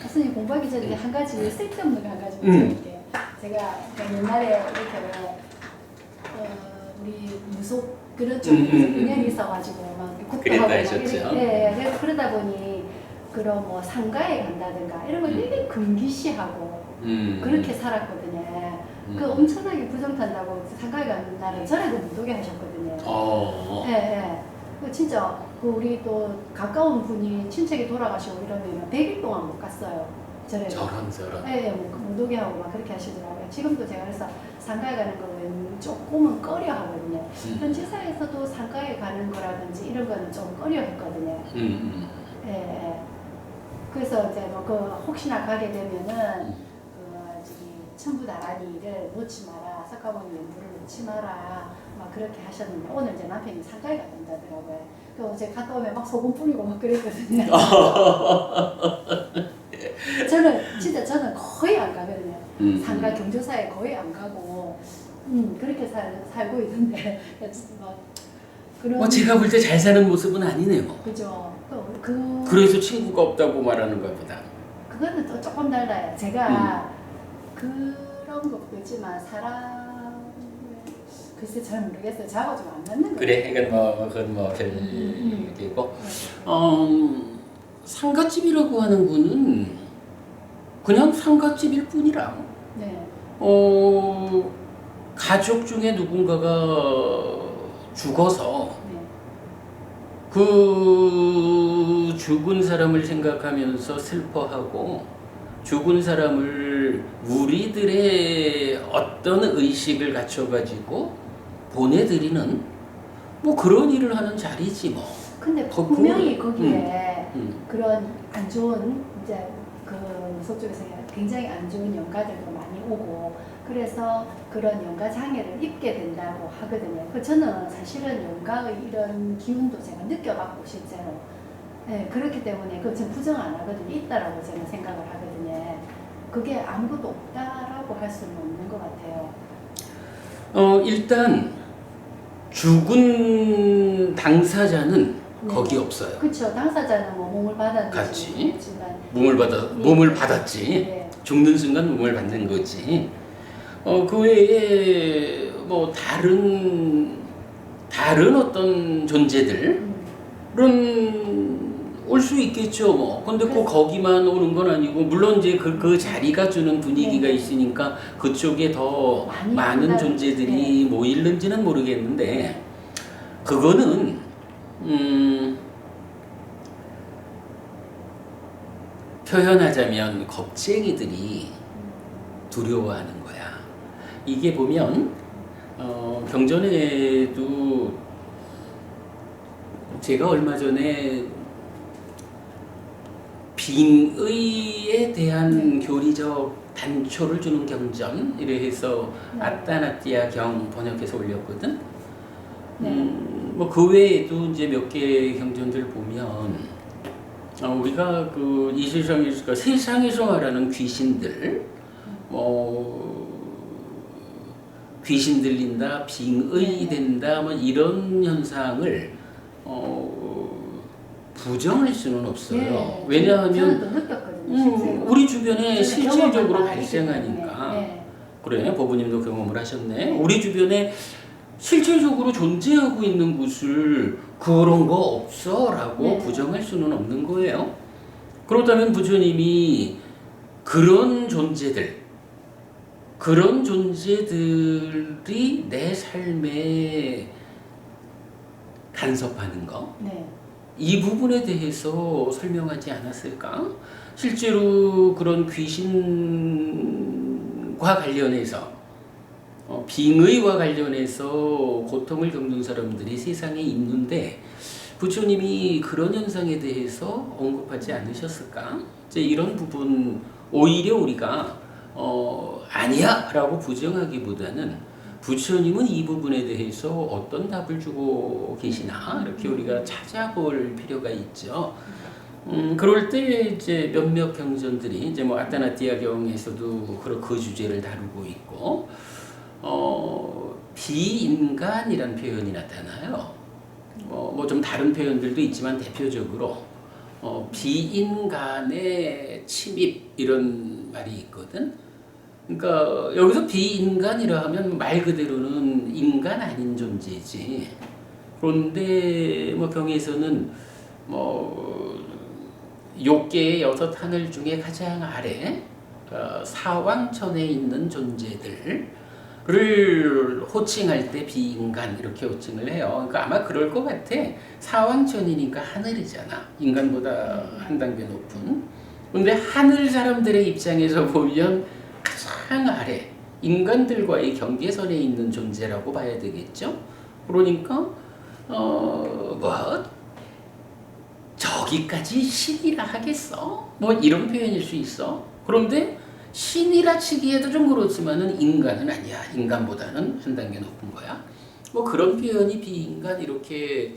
선생님 공부하기 전에 한 가지 쓸데없는 거 한 가지 드릴게요. 제가 옛날에 이렇게 우리 무속 그런 쪽 인연이 있어가지고 막 국도 하고 막 이렇게 그러다 보니 그런 뭐 상가에 간다든가 이런 걸 되게 금기시하고 그렇게 살았거든요. 그 엄청나게 부정탄다고 상가에 가는 날은 절에도 못 오게 하셨거든요. 그 진짜 그 우리 또 가까운 분이 친척이 돌아가시고 이러면 100일 동안 못 갔어요. 절에. 저런. 못 오게 하고 막 그렇게 하시더라고요. 지금도 제가 그래서 상가에 가는 거는 조금은 꺼려 하거든요. 현지사에서도 상가에 가는 거라든지 이런 거는 좀 꺼려 했거든요. 그래서 이제 뭐 그 혹시나 가게 되면은 그 저기 천부다라니를 놓지 마라, 석가모니 연부를 놓지 마라, 막 그렇게 하셨는데 오늘 이제 남편이 상가에 간다더라고요. 그래서 제가 갔다 오면 막 소금 뿌리고 막 그랬거든요. 저는 거의 안 가거든요. 상가 경조사에 거의 안 가고 그렇게 살고 있는데 막 그런. 제가 볼 때 잘 사는 모습은 아니네요. 그죠. 그래서 친구가 없다고 말하는 것보다. 그거는 또 조금 달라요. 제가 그런 것도 있지만 글쎄 잘 모르겠어요. 저하고 좀 안 맞는 거예요. 그래, 그건 별 얘기고. 상갓집이라고 하는 거는 그냥 상갓집일 뿐이라. 네. 가족 중에 누군가가 죽어서 네. 그 죽은 사람을 생각하면서 슬퍼하고 죽은 사람을 우리들의 어떤 의식을 갖춰가지고 보내드리는 뭐 그런 일을 하는 자리지 뭐. 근데 분명히 거기에 그런 안 좋은 이제 그 무속 쪽에서 굉장히 안 좋은 연가들도 많이 오고 그래서 그런 연가 장애를 입게 된다고 하거든요. 저는 사실은 연가의 이런 기운도 제가 느껴봤고 실제로. 네, 그렇기 때문에 저는 부정 안 하거든요. 있다라고 저는 생각을 하거든요. 그게 아무것도 없다라고 할 수는 없는 것 같아요. 일단 죽은 당사자는 네. 거기 없어요. 그렇죠. 당사자는 뭐 몸을 같이 받았지만 몸을 받았지. 네. 죽는 순간 몸을 받는 거지. 그 외에 뭐 다른 어떤 존재들은 올 수 있겠죠 뭐. 근데 꼭 거기만 오는 건 아니고 물론 이제 그 자리가 주는 분위기가 있으니까 그쪽에 더 많은 존재들이 모이는지는 모르겠는데 그거는 표현하자면 겁쟁이들이 두려워하는 거야. 이게 보면 경전에도 제가 얼마 전에 빙의에 대한 교리적 단초를 주는 경전 이래 해서 아따나띠아 경 번역해서 올렸거든. 뭐 그 외에도 이제 몇 개의 경전들 보면 우리가 그 이 세상에서 말하는 귀신들 귀신 들린다, 빙의된다, 뭐 이런 현상을 부정할 수는 없어요. 왜냐하면 우리 주변에 실질적으로 발생하니까. 그래, 보부님도 경험을 하셨네. 우리 주변에 실질적으로 존재하고 있는 곳을 그런 거 없어 라고 부정할 수는 없는 거예요. 그렇다면 부처님이 그런 존재들이 내 삶에 간섭하는 거, 이 부분에 대해서 설명하지 않았을까? 실제로 그런 귀신과 관련해서 빙의와 관련해서 고통을 겪는 사람들이 세상에 있는데 부처님이 그런 현상에 대해서 언급하지 않으셨을까? 이제 이런 부분 오히려 우리가 아니야 라고 부정하기보다는 부처님은 이 부분에 대해서 어떤 답을 주고 계시나 이렇게 우리가 찾아볼 필요가 있죠. 그럴 때 이제 몇몇 경전들이 이제 뭐 아따나띠아 경에서도 그 주제를 다루고 있고 비인간이란 표현이 나타나요. 뭐 좀 다른 표현들도 있지만 대표적으로 비인간의 침입 이런 말이 있거든. 그러니까 여기서 비인간이라 하면 말 그대로는 인간 아닌 존재지. 그런데 뭐 경에서는 뭐 욕계의 6하늘 중에 가장 아래 사왕천에 있는 존재들을 호칭할 때 비인간 이렇게 호칭을 해요. 그러니까 아마 그럴 것 같아. 사왕천이니까 하늘이잖아. 인간보다 한 단계 높은. 근데 하늘 사람들의 입장에서 보면 가장 아래 인간들과의 경계선에 있는 존재라고 봐야 되겠죠. 그러니까 뭐 저기까지 신이라 하겠어? 뭐 이런 표현일 수 있어. 그런데 신이라 치기에도 좀 그렇지만은 인간은 아니야. 인간보다는 한 단계 높은 거야. 뭐 그런 표현이 비인간 이렇게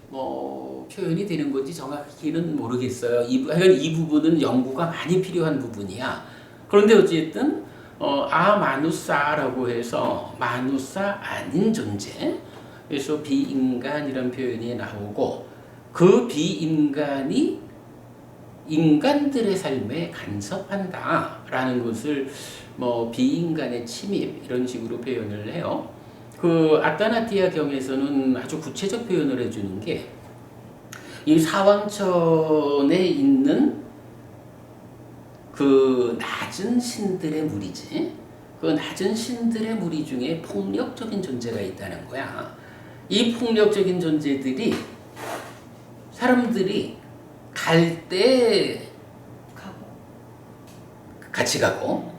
뭐 표현이 되는 건지 정확히는 모르겠어요. 하여간 이 부분은 연구가 많이 필요한 부분이야. 그런데 어쨌든 아마누사라고 해서 마누사 아닌 존재. 그래서 비인간이란 표현이 나오고 그 비인간이 인간들의 삶에 간섭한다라는 것을 뭐 비인간의 침입 이런 식으로 표현을 해요. 그 아타나티아 경에서는 아주 구체적 표현을 해주는 게 이 사왕천에 있는 그 낮은 신들의 무리지. 그 낮은 신들의 무리 중에 폭력적인 존재가 있다는 거야. 이 폭력적인 존재들이 사람들이 갈 때 같이 가고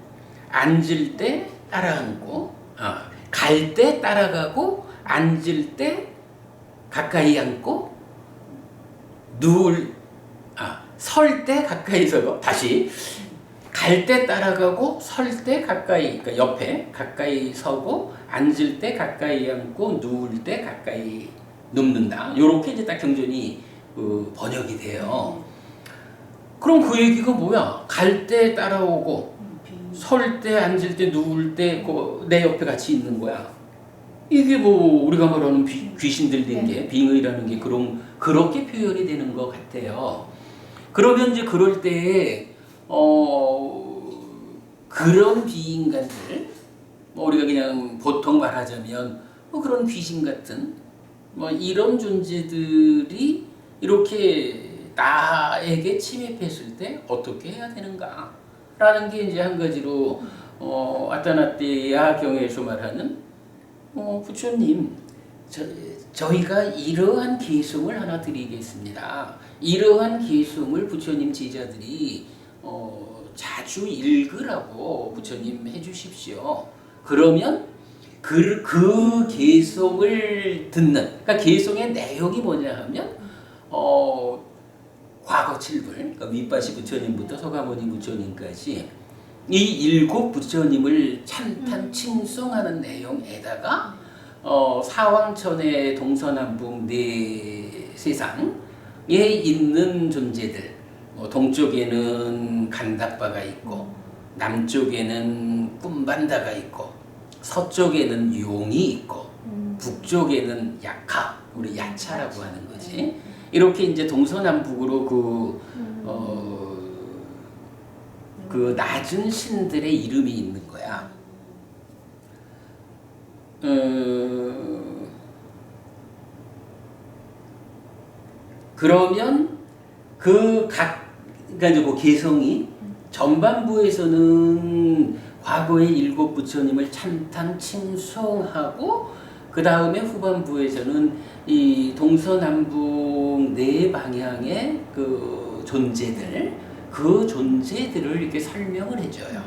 앉을 때 따라 앉고 갈 때 따라가고 앉을 때 가까이 앉고 설 때 가까이 서고 다시 갈 때 따라가고 설 때 가까이 그러니까 옆에 가까이 서고 앉을 때 가까이 앉고 누울 때 가까이 눕는다. 요렇게 이제 딱 경전이 번역이 돼요. 그럼 그 얘기가 뭐야? 갈 때 따라오고 설 때 앉을 때 누울 때 내 옆에 같이 있는 거야. 이게 뭐 우리가 말하는 귀신들 된 게 빙의라는 게 그렇게 표현이 되는 것 같아요. 그러면 이제 그럴 때에 그런 비인간들 뭐 우리가 그냥 보통 말하자면 뭐 그런 귀신 같은 뭐 이런 존재들이 이렇게 나에게 침입했을 때 어떻게 해야 되는가? 라는 게 이제 한 가지로 아타나티아 경에서 말하는 부처님 저희가 이러한 계승을 하나 드리겠습니다. 이러한 계승을 부처님 제자들이 자주 읽으라고 부처님 해주십시오. 그러면 그 계성을 듣는 그러니까 계성의 내용이 뭐냐 하면 과거 7불 그러니까 윗바시 부처님부터 서가모니 부처님까지 이 7 부처님을 찬탄 칭송하는 내용에다가 사왕천의 동서남북 네 세상에 있는 존재들 동쪽에는 간다바가 있고 남쪽에는 꿈반다가 있고 서쪽에는 용이 있고 북쪽에는 약하 우리 야차라고 하는 거지. 이렇게 이제 동서남북으로 그 낮은 신들의 이름이 있는 거야. 그러면 그러니까 이제 그 개성이 전반부에서는 과거의 7 부처님을 찬탄 칭송하고 그 다음에 후반부에서는 이 동서남북 네 방향의 그 존재들을 이렇게 설명을 해줘요.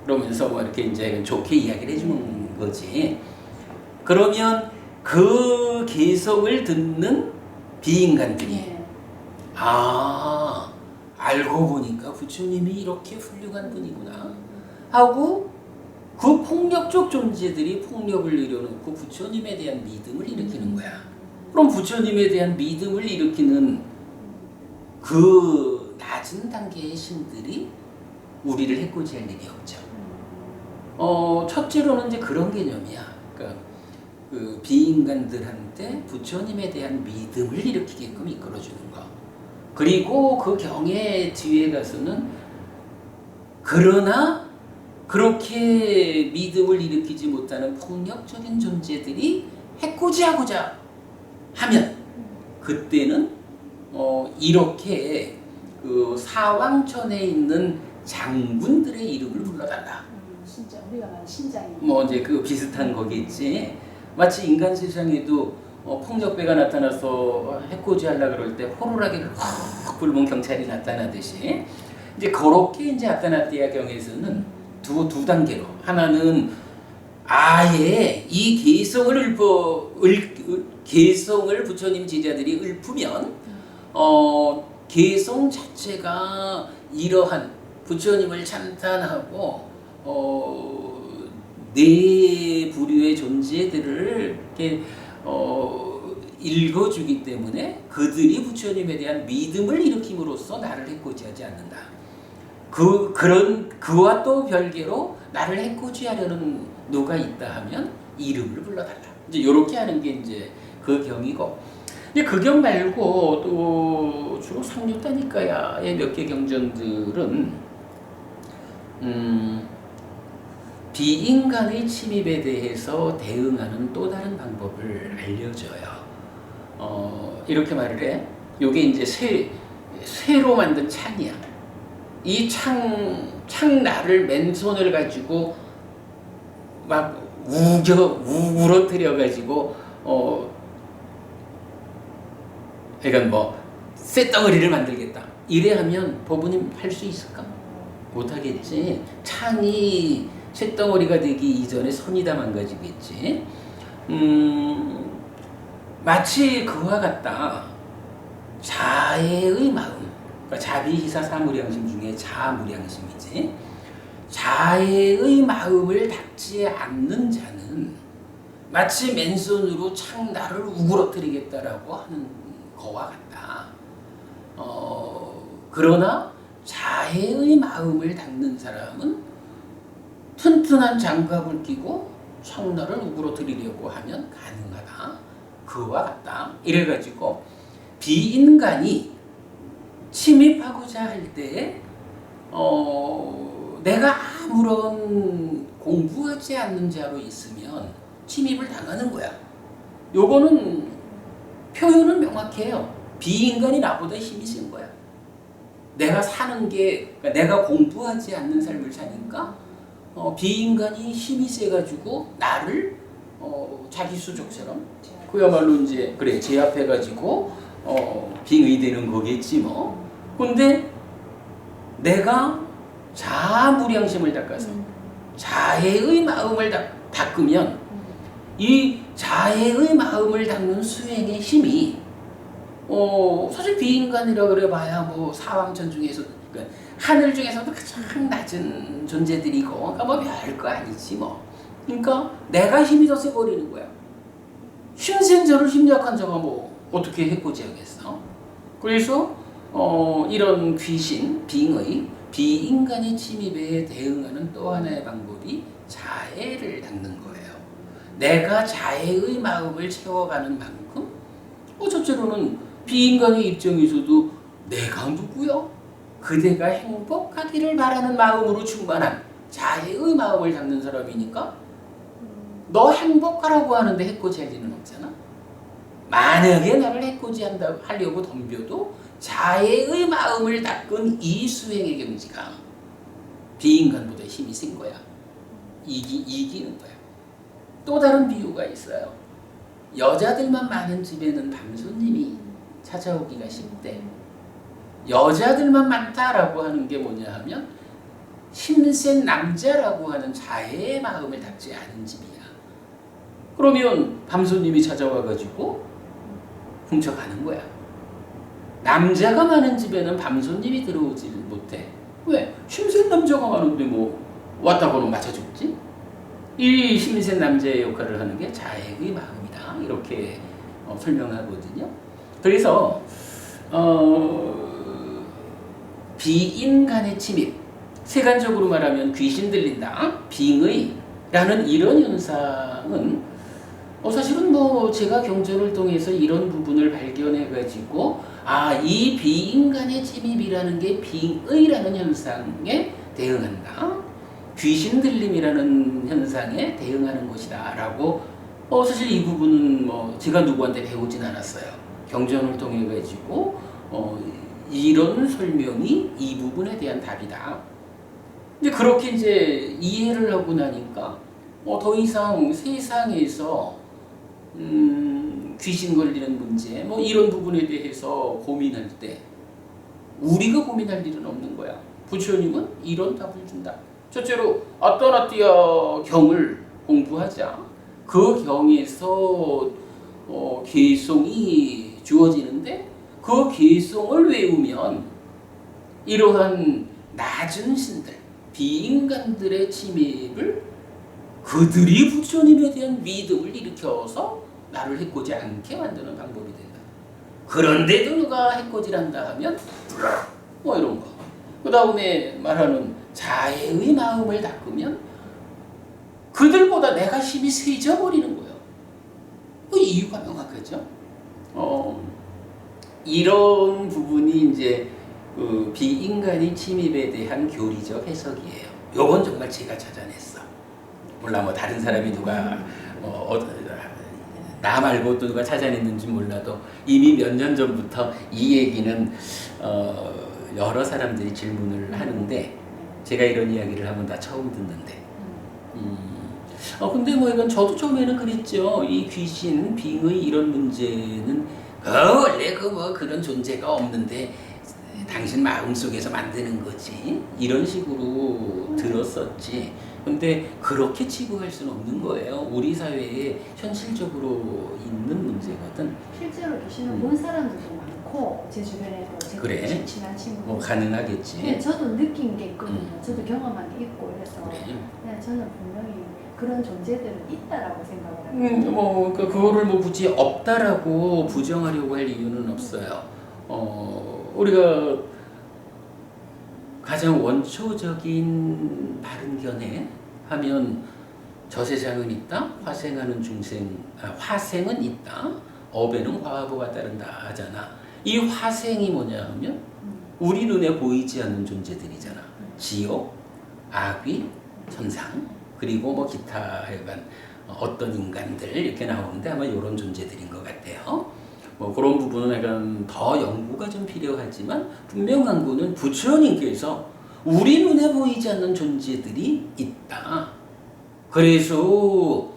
그러면서 뭐 이렇게 이제 좋게 이야기를 해주는 거지. 그러면 그 개성을 듣는 비인간들이 알고 보니까 부처님이 이렇게 훌륭한 분이구나 하고 그 폭력적 존재들이 폭력을 일으켜놓고 부처님에 대한 믿음을 일으키는 거야. 그럼 부처님에 대한 믿음을 일으키는 그 낮은 단계의 신들이 우리를 해코지할 일이 없죠. 첫째로는 이제 그런 개념이야. 그러니까 그 비인간들한테 부처님에 대한 믿음을 일으키게끔 이끌어주는 거. 그리고 그 경의 뒤에 가서는 그러나 그렇게 믿음을 일으키지 못하는 폭력적인 존재들이 해코지하고자 하면 그때는 이렇게 그 사왕천에 있는 장군들의 이름을 불러달라. 진짜 우리가 말하는 신장이. 뭐 이제 그 비슷한 거겠지. 마치 인간 세상에도 폭력배가 나타나서 해코지하려 그럴 때 호루라기를 확 불면 경찰이 나타나듯이 이제 그렇게 이제 아타나티아 경에서는 두 단계로 하나는 아예 이 개성을 부처님 제자들이 읊으면 개성 자체가 이러한 부처님을 찬탄하고 네 부류의 존재들을 이렇게 읽어주기 때문에 그들이 부처님에 대한 믿음을 일으킴으로써 나를 해코지하지 않는다. 그와 또 별개로 나를 해코지하려는 누가 있다 하면 이름을 불러달라. 이제 이렇게 하는 게 이제 그 경이고. 근데 그 경 말고 또 주로 상류다니까야의 몇 개 경전들은 비인간의 침입에 대해서 대응하는 또 다른 방법을 알려줘요. 이렇게 말을 해. 요게 이제 쇠로 만든 창이야. 이 창날을 맨손을 가지고 막 우러뜨려 가지고 그러니까 뭐 쇳덩어리를 만들겠다. 이래 하면 법원님 할 수 있을까? 못하겠지. 창이 쇳덩어리가 되기 이전에 손이 다 망가지겠지. 마치 그와 같다. 자애의 마음, 그러니까 자비희사 사무량심 중에 자무량심이지. 자애의 마음을 닦지 않는 자는 마치 맨손으로 창날을 우그러뜨리겠다라고 하는 거와 같다. 그러나 자애의 마음을 닦는 사람은 튼튼한 장갑을 끼고 창날을 우그러뜨리려고 하면 가능하다. 그와 같다. 이래가지고 비인간이 침입하고자 할 때 내가 아무런 공부하지 않는 자로 있으면 침입을 당하는 거야. 요거는 표현은 명확해요. 비인간이 나보다 힘이 센 거야. 내가 사는 게, 그러니까 내가 공부하지 않는 삶을 사니까 비인간이 힘이 세가지고 나를 자기 수족처럼 그야말로 이제 그래 제압해가지고 빙의되는 거겠지 뭐. 근데 내가 자무량심을 닦아서 자애의 마음을 닦으면 이 자애의 마음을 닦는 수행의 힘이 사실 비인간이라 그래 봐야 뭐 사왕천 중에서 그러니까 하늘 중에서도 가장 낮은 존재들이고 그러니까 뭐 별거 아니지 뭐. 그러니까 내가 힘이 더 세버리는 거야. 힘센 자를 힘약한 자가 뭐 어떻게 해코지하겠어? 그래서 이런 귀신, 빙의, 비인간의 침입에 대응하는 또 하나의 방법이 자애를 닦는 거예요. 내가 자애의 마음을 채워가는 만큼 첫째로는 비인간의 입장에서도 내가 누구요? 그대가 행복하기를 바라는 마음으로 충만한 자애의 마음을 닦는 사람이니까 너 행복하라고 하는데 해코지할 리는 없잖아. 만약에 나를 해코지하려고 덤벼도 자애의 마음을 닦은 이 수행의 경지가 비인간보다 힘이 센 거야. 이기는 거야. 또 다른 비유가 있어요. 여자들만 많은 집에는 밤손님이 찾아오기가 쉽대. 여자들만 많다라고 하는 게 뭐냐 하면 힘센 남자라고 하는 자애의 마음을 닦지 않은 집이야. 그러면 밤손님이 찾아와가지고 훔쳐가는 거야. 남자가 많은 집에는 밤손님이 들어오지 못해. 왜? 힘센 남자가 많은데 뭐 왔다고는 맞아줬지? 이 힘센 남자의 역할을 하는 게 자애의 마음이다. 이렇게 설명하거든요. 그래서 비인간의 침입, 세간적으로 말하면 귀신 들린다, 빙의라는 이런 현상은 사실은 뭐 제가 경전을 통해서 이런 부분을 발견해가지고 이 비인간의 침입이라는 게 빙의라는 현상에 대응한다. 귀신 들림이라는 현상에 대응하는 것이다라고 사실 이 부분은 제가 누구한테 배우진 않았어요. 경전을 통해 가지고 이런 설명이 이 부분에 대한 답이다. 이제 그렇게 이제 이해를 하고 나니까 더 이상 세상에서 귀신 걸리는 문제 이런 부분에 대해서 고민할 때 우리가 고민할 일은 없는 거야. 부처님은 이런 답을 준다. 첫째로 아따나띠아 경을 공부하자. 그 경에서 개송이 주어지는데 그 개송을 외우면 이러한 낮은 신들, 비인간들의 침입을 그들이 부처님에 대한 믿음을 일으켜서 나를 해코지 않게 만드는 방법이 된다. 그런데도 누가 해코지한다 하면 이런 거. 그 다음에 말하는 자애의 마음을 닦으면 그들보다 내가 힘이 세져버리는 거예요. 그 이유가 명확하죠. 이런 부분이 이제 그 비인간의 침입에 대한 교리적 해석이에요. 요건 정말 제가 찾아냈어. 몰라 다른 사람이 누가 나 말고 또 누가 찾아냈는지 몰라도 이미 몇 년 전부터 이 얘기는 여러 사람들이 질문을 하는데 제가 이런 이야기를 하면 다 처음 듣는데 근데 이건 저도 처음에는 그랬죠. 이 귀신, 빙의 이런 문제는 원래 그런 존재가 없는데 당신 마음속에서 만드는 거지 이런 식으로 들었었지. 근데 그렇게 치부할 수는 없는 거예요. 우리 사회에 현실적으로 있는 문제거든. 실제로 귀신을 본 사람들도 많고 제 주변에도 제 그래? 친한 친구들 가능하겠지. 네, 저도 느낀 게 있거든요. 저도 경험한 게 있고 그래서 그래. 네, 저는 분명히 그런 존재들은 있다라고 생각을 합니다. 그거를 굳이 없다라고 부정하려고 할 이유는 없어요. 우리가 가장 원초적인 바른견해 하면 저세상은 있다, 화생하는 화생은 있다, 업에는 화화보가 따른다 하잖아. 이 화생이 뭐냐 하면 우리 눈에 보이지 않는 존재들이잖아. 지옥, 악귀, 천상, 그리고 기타 하여간 어떤 인간들 이렇게 나오는데 아마 이런 존재들인 것 같아요. 그런 부분은 약간 더 연구가 좀 필요하지만 분명한 거는 부처님께서 우리 눈에 보이지 않는 존재들이 있다. 그래서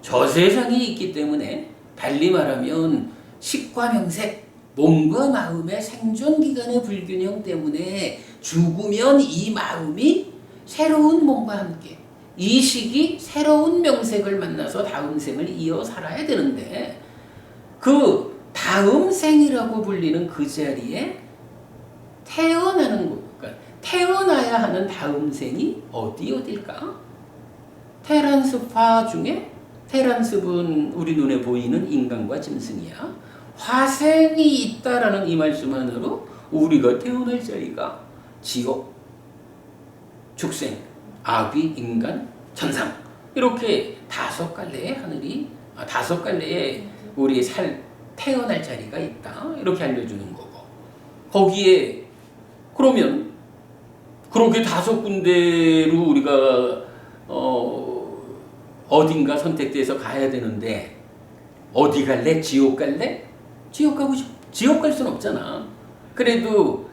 저 세상에 있기 때문에 달리 말하면 식과명색, 몸과 마음의 생존기간의 불균형 때문에 죽으면 이 마음이 새로운 몸과 함께 이 시기 새로운 명색을 만나서 다음 생을 이어 살아야 되는데 그 다음 생이라고 불리는 그 자리에 태어나는 것, 그러니까 태어나야 하는 다음 생이 어딜까? 테란습화 중에 테란습은 우리 눈에 보이는 인간과 짐승이야. 화생이 있다라는 이 말씀만으로 우리가 태어날 자리가 지옥, 축생, 악귀, 인간, 천상 이렇게 5갈래의 하늘이 5갈래의 우리 태어날 자리가 있다 이렇게 알려주는 거고 거기에 그러면 그렇게 5군데로 우리가 어딘가 선택돼서 가야 되는데 어디 갈래? 지옥 갈래? 지옥 가고 지옥 갈 수는 없잖아. 그래도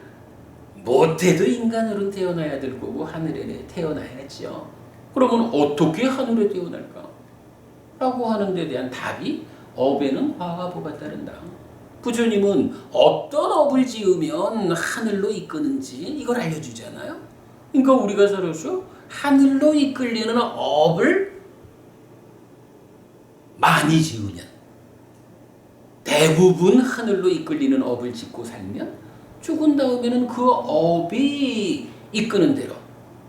못해도 인간으로 태어나야 될 거고 하늘에 태어나야죠. 그러면 어떻게 하늘에 태어날까? 라고 하는 데 대한 답이 업에는 화와 보가 따른다. 부처님은 어떤 업을 지으면 하늘로 이끄는지 이걸 알려주잖아요. 그러니까 우리가 살아서 하늘로 이끌리는 업을 많이 지으면 대부분 하늘로 이끌리는 업을 짓고 살면 죽은 다음에는 그 업이 이끄는 대로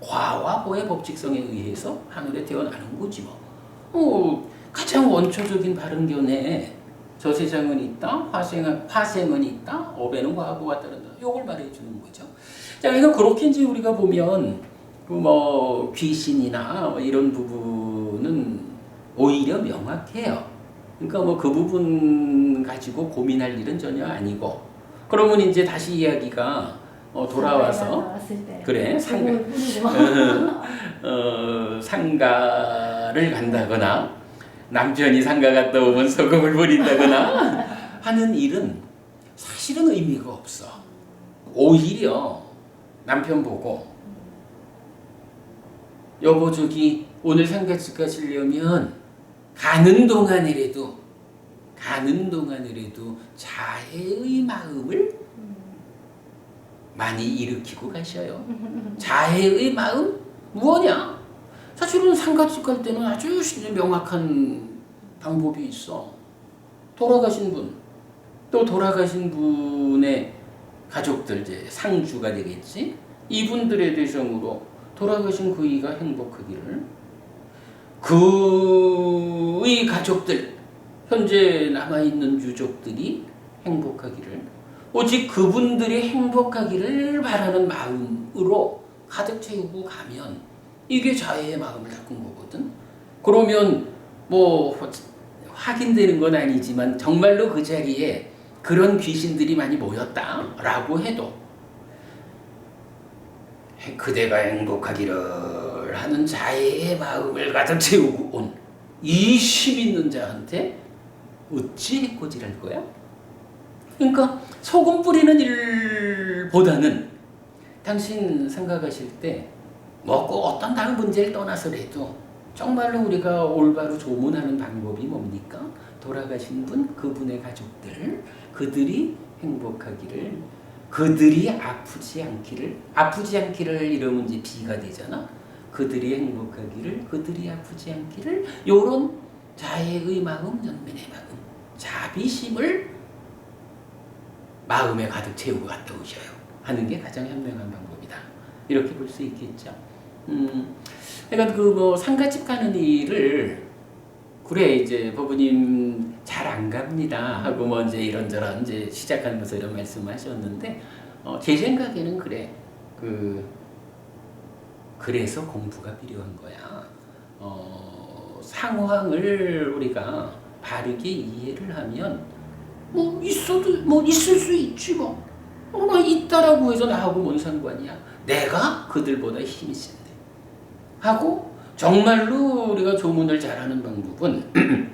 과와 보의 법칙성에 의해서 하늘에 태어나는 거지 가장 원초적인 바른견해 저 세상은 있다, 화생은 있다, 업에는 과보가 따른다. 이걸 말해주는 거죠. 자, 그러니까 그렇게 이제 우리가 보면 귀신이나 이런 부분은 오히려 명확해요. 그러니까 그 부분 가지고 고민할 일은 전혀 아니고 그러면 이제 다시 이야기가 돌아와서 나왔을 때 그래 상가 소금을 뿌리고 상가를 간다거나 남편이 상가 갔다 오면 소금을 뿌린다거나 하는 일은 사실은 의미가 없어. 오히려 남편 보고 여보 저기 오늘 상가집 가시려면 가는 동안이라도 자애의 마음을 많이 일으키고 가셔요. 자애의 마음 뭐냐? 사실은 상가집 갈 때는 아주 명확한 방법이 있어. 돌아가신 분, 또 돌아가신 분의 가족들, 이제 상주가 되겠지. 이분들의 대상으로 돌아가신 그이가 행복하기를, 그의 가족들, 현재 남아있는 유족들이 행복하기를, 오직 그분들이 행복하기를 바라는 마음으로 가득 채우고 가면 이게 자애의 마음을 닦은 거거든. 그러면 뭐 확인되는 건 아니지만 정말로 그 자리에 그런 귀신들이 많이 모였다라고 해도 그대가 행복하기를 하는 자애의 마음을 가득 채우고 온 이 힘 있는 자한테 어찌 해코지할 거야? 그러니까 소금 뿌리는 일보다는 당신 상가 가실 때 먹고 어떤 다른 문제를 떠나서라도 정말로 우리가 올바로 조문하는 방법이 뭡니까? 돌아가신 분, 그분의 가족들, 그들이 행복하기를, 그들이 아프지 않기를 이러면 이제 비가 되잖아. 그들이 행복하기를, 그들이 아프지 않기를, 요런 자애의 마음, 연민의 마음, 자비심을 마음에 가득 채우고 갔다 오셔요 하는 게 가장 현명한 방법이다. 이렇게 볼 수 있겠죠. 그러니까 그 뭐 상가집 가는 일을 그래 이제 법부님 잘 안 갑니다 하고 뭐 이제 이런저런 이제 시작하면서 이런 말씀하셨는데 제 생각에는 그래 그래서 공부가 필요한 거야. 상황을 우리가 바르게 이해를 하면 뭐 있을 수 있지 뭐. 나 있다라고 해서 나하고 뭔 상관이야. 내가 그들보다 힘이 센데 하고 정말로 우리가 조문을 잘하는 방법은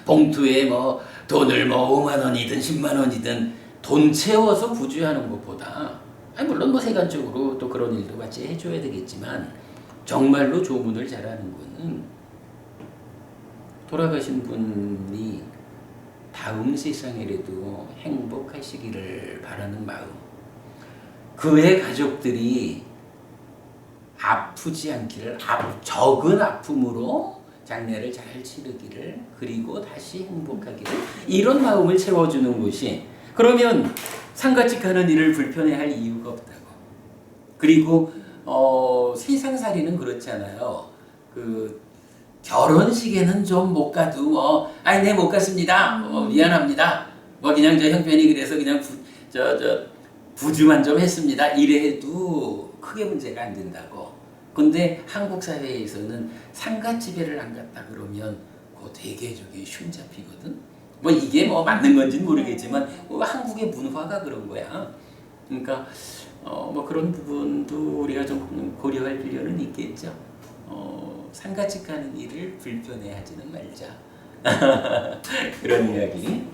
봉투에 뭐 돈을 뭐 5만 원이든 10만 원이든 돈 채워서 부주하는 것보다 물론 뭐 세간적으로 또 그런 일도 같이 해줘야 되겠지만 정말로 조문을 잘하는 거는 돌아가신 분이 다음 세상에라도 행복하시기를 바라는 마음, 그의 가족들이 아프지 않기를, 적은 아픔으로 장례를 잘 치르기를, 그리고 다시 행복하기를, 이런 마음을 채워주는 것이, 그러면 상가집 가는 일을 불편해할 이유가 없다고. 그리고 세상살이는 그렇잖아요. 결혼식에는 좀 못 가도 네 못 갔습니다. 미안합니다. 그냥 저 형편이 그래서 그냥 부주만 좀 했습니다. 이래도 크게 문제가 안 된다고. 근데 한국 사회에서는 상가집에를 안 갔다 그러면 그거 되게 흉 잡히거든. 이게 맞는 건지는 모르겠지만 한국의 문화가 그런 거야. 그러니까 그런 부분도 우리가 좀 고려할 필요는 있겠죠. 상가집 가는 일을 불편해하지는 말자. 그런 이야기.